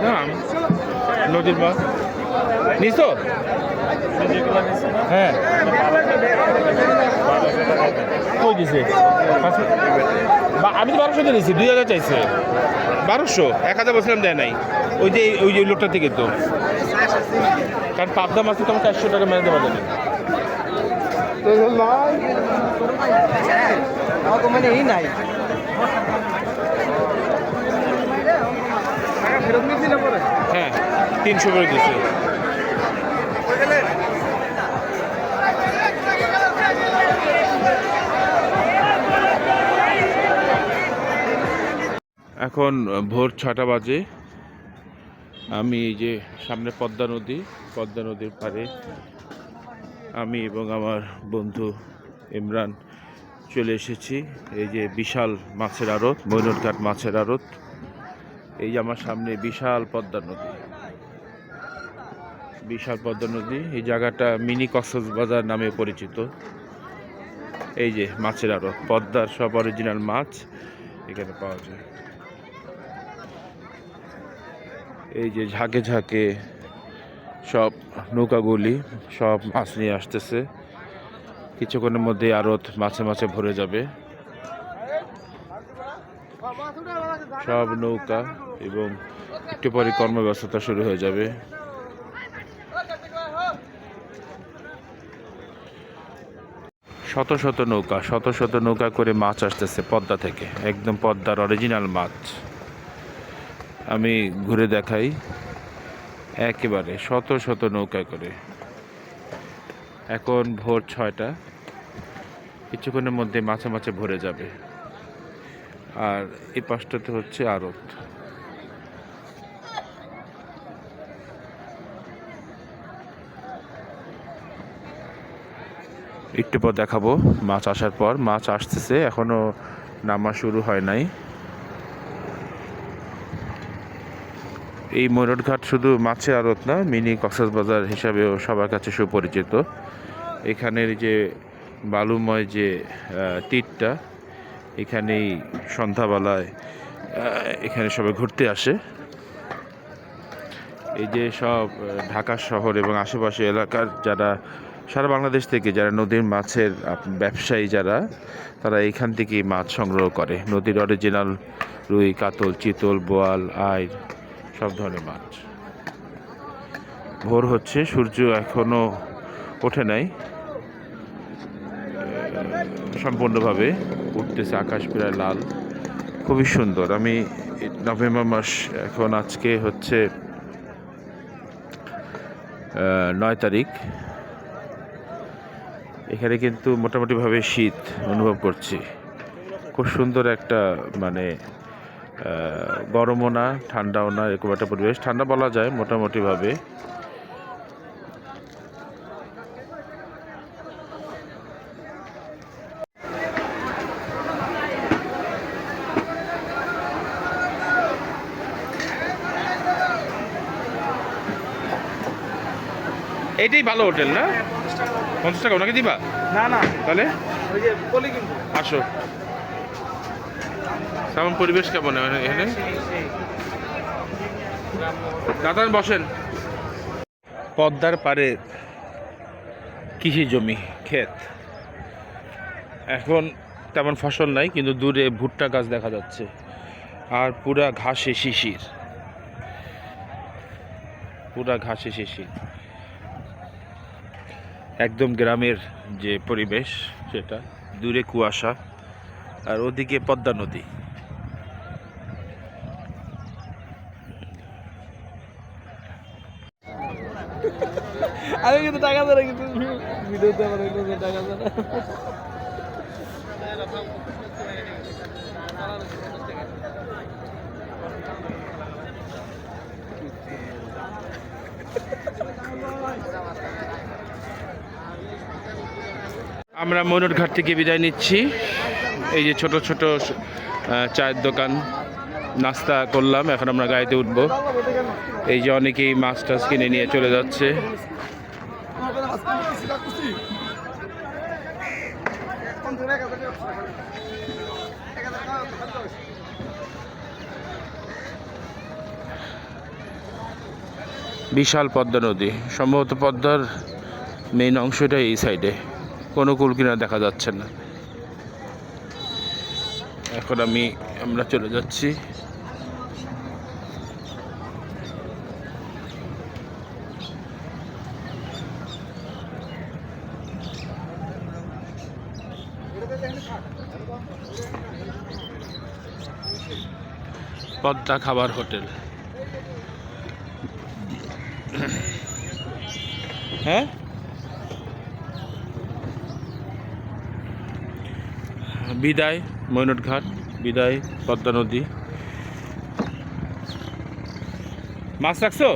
না নদীর মাছ নিছো? হ্যাঁ কই দিছে? আমি তো 1200 দিয়ে নিয়েছি, 2000 চাইছে। 1200, 1000 বলছিলাম দেয় নাই। ওই যে লোকটা থেকে তো, কারণ পাবদা মাছ তো তোমার 400 টাকা মেরে দেওয়া যাবে। হ্যাঁ 300 করে দিচ্ছে। এখন ভোর 6টা বাজে। আমি এই যে সামনে পদ্মা নদীর পাড়ে আমি এবং আমার বন্ধু ইমরান চলে এসেছি। এই যে বিশাল মাছের আড়ত, মৈনটঘাট মাছের আড়ত। এই যে আমার সামনে বিশাল পদ্মা নদী। এই জায়গাটা মিনি কক্সবাজার নামে পরিচিত। এই যে মাছের আড়ত, পদ্মার সব অরিজিনাল মাছ এখানে পাওয়া যায়। এই যে ঝাঁকে ঝাঁকে সব নৌকাগুলি সব মাছ নিয়ে আসতেছে। কিছুক্ষণের মধ্যে আড়ত মাছে ভরে যাবে। সব নৌকা এবং একটু পরে কর্মব্যস্ততা শুরু হয়ে যাবে। শত শত নৌকা করে মাছ আসতেছে পদ্মা থেকে, একদম পদ্মার অরিজিনাল মাছ। আমি ঘুরে দেখাই, একেবারে শত নৌকা করে। এখন ভোর 6টা, কিছুক্ষণের মধ্যে মাছে ভরে যাবে। আর এই পাশটাতে হচ্ছে আড়ত। একটু পর দেখাবো মাছ আসার পর। মাছ আসতেছে, এখনো নামা শুরু হয় নাই। এই মৈনটঘাট শুধু মাছের আড়ত না, মিনি কক্সবাজার হিসাবেও সবার কাছে সুপরিচিত। এখানের যে বালুময় যে তীরটা, এখানেই সন্ধ্যাবেলায় এখানে সবাই ঘুরতে আসে। এই যে সব ঢাকা শহর এবং আশেপাশে এলাকার যারা, সারা বাংলাদেশ থেকে যারা নদীর মাছের ব্যবসায়ী তারা এইখান থেকেই মাছ সংগ্রহ করে। নদীর অরিজিনাল রুই, কাতল, চিতল, বোয়াল, আইড়, সব ধরনের মাছ। ভোর হচ্ছে, সূর্য এখনো ওঠে নাই, সম্পূর্ণভাবে উঠতেছে, আকাশ প্রায় লাল, খুবই সুন্দর। আমি নভেম্বর মাস, এখন আজকে হচ্ছে 9 তারিখ। এখানে কিন্তু মোটামুটিভাবে শীত অনুভব করছি। খুব সুন্দর একটা, মানে গরমও না ঠান্ডাও না, এরকম একটা পরিবেশ। ঠান্ডা বলা যায় মোটামুটিভাবে। এইটাই ভালো হোটেল না? 50 টাকা ওনাকে দিবা? না তাহলে আসো। তেমন পরিবেশ কেমন এখানে? দাদা বসেন। পদ্মার পারে কৃষি জমি, ক্ষেত। এখন তেমন ফসল নাই, কিন্তু দূরে ভুট্টা গাছ দেখা যাচ্ছে। আর পুরা ঘাসে শিশির। একদম গ্রামের যে পরিবেশ সেটা। দূরে কুয়াশা, আর ওদিকে পদ্মা নদী। আমি কিন্তু টাকা ধরে কিন্তু ভিডিওতে আমার টাকা ধরে। আমরা মৈনটঘাট থেকে বিদায় নিচ্ছি। এই যে ছোট চায়ের দোকান, নাস্তা করলাম, এখন আমরা গাড়িতে উঠব। এই যে অনেকেই মাছ টাছ কিনে নিয়ে চলে যাচ্ছে। বিশাল পদ্মা নদী, সম্ভবত পদ্মার মেইন অংশটা এই সাইডে, কোনো কুল কিনারা দেখা যাচ্ছে না। এখন আমরা চলে যাচ্ছি। পদ্মা খাবার হোটেল। হ্যাঁ, বিদায় মৈনট ঘাট, বিদায় পদ্মা নদী। মাছ রাখছো?